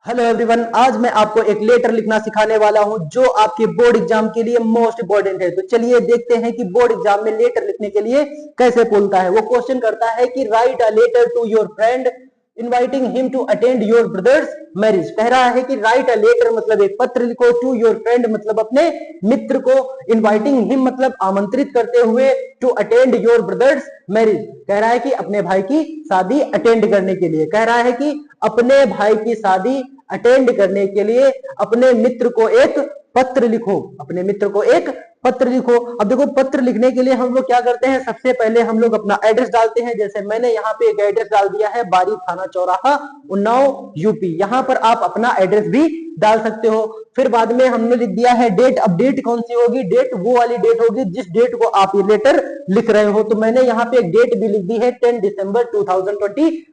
Hello everyone, आज मैं आपको एक लेटर लिखना सिखाने वाला हूं जो आपके बोर्ड एग्जाम के लिए मोस्ट इंपोर्टेंट है। तो चलिए देखते हैं कि बोर्ड एग्जाम में लेटर लिखने के लिए कैसे बोलता है। वो क्वेश्चन करता है कि write a letter to your friend inviting him to attend your brother's marriage. कह रहा है कि राइट अ लेटर मतलब एक पत्र लिखो, टू योर फ्रेंड मतलब अपने मित्र को, इनवाइटिंग हिम मतलब आमंत्रित करते हुए, to attend your brother's marriage कह रहा है कि अपने भाई की शादी अटेंड करने के लिए। कह रहा है कि अपने भाई की शादी अटेंड करने के लिए अपने मित्र को एक पत्र लिखो, अपने मित्र को एक पत्र लिखो। अब देखो, पत्र लिखने के लिए हम लोग क्या करते हैं, सबसे पहले हम लोग अपना एड्रेस डालते हैं। जैसे मैंने यहाँ पे एक एड्रेस डाल दिया है, बारी थाना चौराहा, उन्नाव यूपी। यहाँ पर आप अपना एड्रेस भी डाल सकते हो। फिर बाद में हमने लिख दिया है डेट। अब डेट कौन सी होगी, डेट वो वाली डेट होगी जिस डेट को आप ये लेटर लिख रहे हो। तो मैंने यहाँ पे एक डेट भी लिख दी है, 10 दिसंबर 2025।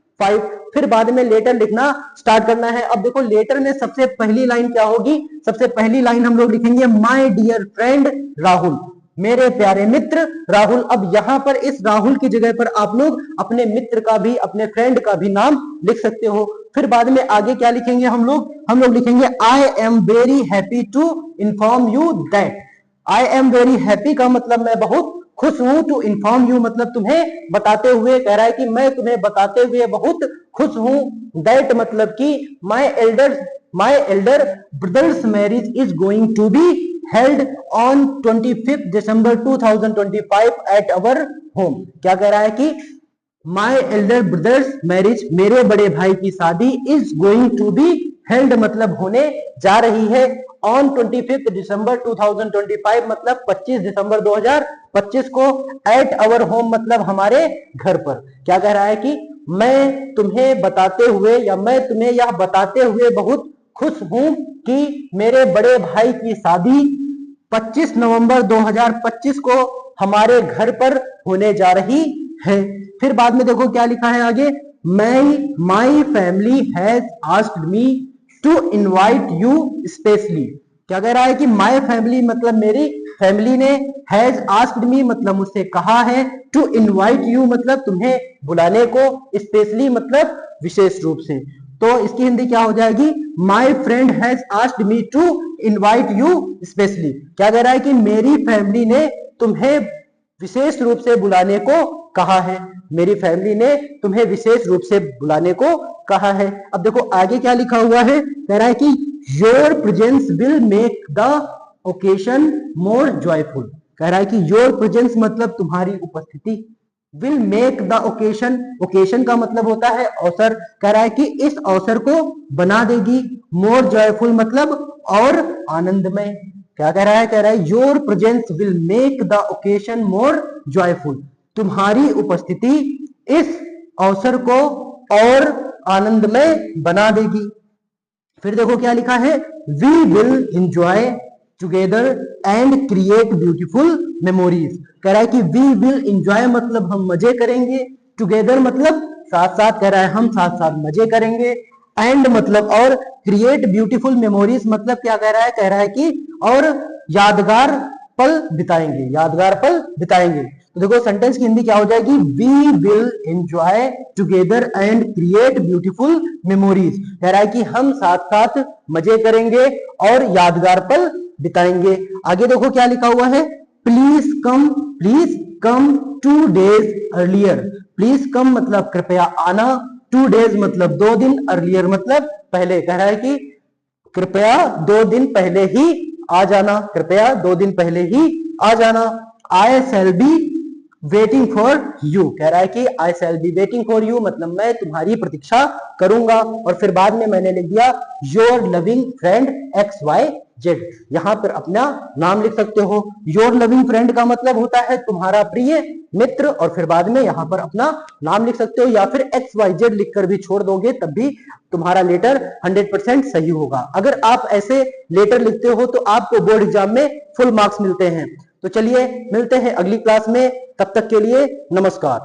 फिर बाद में लेटर लिखना स्टार्ट करना है। अब देखो, लेटर में सबसे पहली लाइन क्या होगी, सबसे पहली लाइन हम लोग लिखेंगे माय डियर फ्रेंड राहुल, मेरे प्यारे मित्र राहुल। अब यहां पर इस राहुल की जगह पर आप लोग अपने मित्र का भी, अपने फ्रेंड का भी नाम लिख सकते हो। फिर बाद में आगे क्या लिखेंगे हम लोग लिखेंगे I am very happy to inform you that. I am very happy का मतलब मैं बहुत खुश हूं, टू इन्फॉर्म यू मतलब तुम्हें बताते हुए। कह रहा है कि मैं तुम्हें बताते हुए बहुत खुश हूं। दैट मतलब कि my elder brother's marriage is going to be held on 25 December 2025 at our home. क्या कह रहा है कि माय एल्डर ब्रदर्स मैरिज, मेरे बड़े भाई की शादी, is going to be held मतलब होने जा रही है, ऑन 25 दिसंबर 2025 मतलब 25 दिसंबर 2025 को, एट अवर होम मतलब हमारे घर पर। क्या कह रहा है कि मैं तुम्हें बताते हुए या मैं तुम्हें यह बताते हुए बहुत खुश हूं कि मेरे बड़े भाई की शादी 25 नवंबर 2025 को हमारे घर पर होने जा रही है। फिर बाद में देखो क्या लिखा है आगे, my family has asked me to invite you specially. क्या कह रहा है कि माई फैमिली मतलब मेरी फैमिली ने, हैज आस्क्ड मी मतलब मुझसे कहा है, टू इनवाइट यू मतलब तुम्हें बुलाने को, स्पेशली मतलब विशेष रूप से। तो इसकी हिंदी क्या हो जाएगी, my friend has asked me to invite you specially. क्या कह रहा है कि मेरी फैमिली ने तुम्हें विशेष रूप से बुलाने को कहा है, मेरी फैमिली ने तुम्हें विशेष रूप से बुलाने को कहा है। अब देखो आगे क्या लिखा हुआ है, कह रहा है कि your presence will make the occasion more joyful. कह रहा है कि योर प्रेजेंस मतलब तुम्हारी उपस्थिति, will make the occasion, occasion का मतलब होता है अवसर। कह रहा है कि इस अवसर को बना देगी, मोर जॉयफुल मतलब और आनंदमय। क्या कह रहा है, कह रहा है your presence will make the occasion more joyful, तुम्हारी उपस्थिति इस अवसर को और आनंदमय बना देगी। फिर देखो क्या लिखा है, we will enjoy together and create beautiful memories. कह रहा है कि वी विल एंजॉय मतलब हम मजे करेंगे, टुगेदर मतलब साथ साथ, कह रहा है हम साथ साथ मजे करेंगे, एंड मतलब और, क्रिएट ब्यूटीफुल मेमोरीज मतलब क्या कह रहा है, कह रहा है कि और यादगार पल बिताएंगे, यादगार पल बिताएंगे। तो देखो सेंटेंस की हिंदी क्या हो जाएगी, we will enjoy together and create beautiful memories. कह रहा है कि हम साथ साथ मजे करेंगे और यादगार पल बिताएंगे। आगे देखो क्या लिखा हुआ है, please come 2 days earlier. Please come मतलब कृपया आना, 2 days मतलब 2 दिन, अर्लियर मतलब पहले। कह रहा है कि कृपया 2 दिन पहले ही आ जाना, कृपया 2 दिन पहले ही आ जाना। I shall be waiting for you. कह रहा है कि I shall be waiting for you मतलब मैं तुम्हारी प्रतीक्षा करूंगा। और फिर बाद में मैंने लिख दिया योर लविंग फ्रेंड XYZ। यहां पर अपना नाम लिख सकते हो। योर लविंग फ्रेंड का मतलब होता है तुम्हारा प्रिय मित्र, और फिर बाद में यहां पर अपना नाम लिख सकते हो, या फिर XYZ लिखकर भी छोड़ दोगे तब भी तुम्हारा लेटर 100% सही होगा। अगर आप ऐसे लेटर लिखते हो तो आपको बोर्ड एग्जाम में फुल मार्क्स मिलते हैं। तो चलिए मिलते हैं अगली क्लास में, तब तक के लिए नमस्कार।